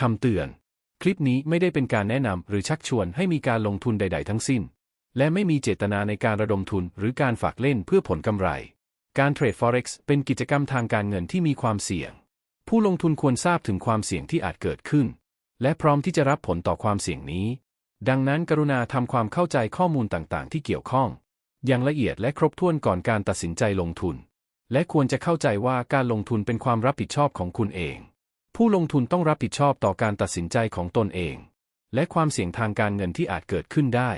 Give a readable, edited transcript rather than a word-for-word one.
คำเตือนคลิปนี้ไม่ได้เป็นการแนะนำหรือชักชวนให้มีการลงทุนใดๆทั้งสิ้นและไม่มีเจตนาในการระดมทุนหรือการฝากเล่นเพื่อผลกำไรการเทรด Forex เป็นกิจกรรมทางการเงินที่มีความเสี่ยงผู้ลงทุนควรทราบถึงความเสี่ยงที่อาจเกิดขึ้นและพร้อมที่จะรับผลต่อความเสี่ยงนี้ดังนั้นกรุณาทำความเข้าใจข้อมูลต่างๆที่เกี่ยวข้องอย่างละเอียดและครบถ้วนก่อนการตัดสินใจลงทุนและควรจะเข้าใจว่าการลงทุนเป็นความรับผิดชอบของคุณเองผู้ลงทุนต้องรับผิดชอบต่อการตัดสินใจของตนเองและความเสี่ยงทางการเงินที่อาจเกิดขึ้นได้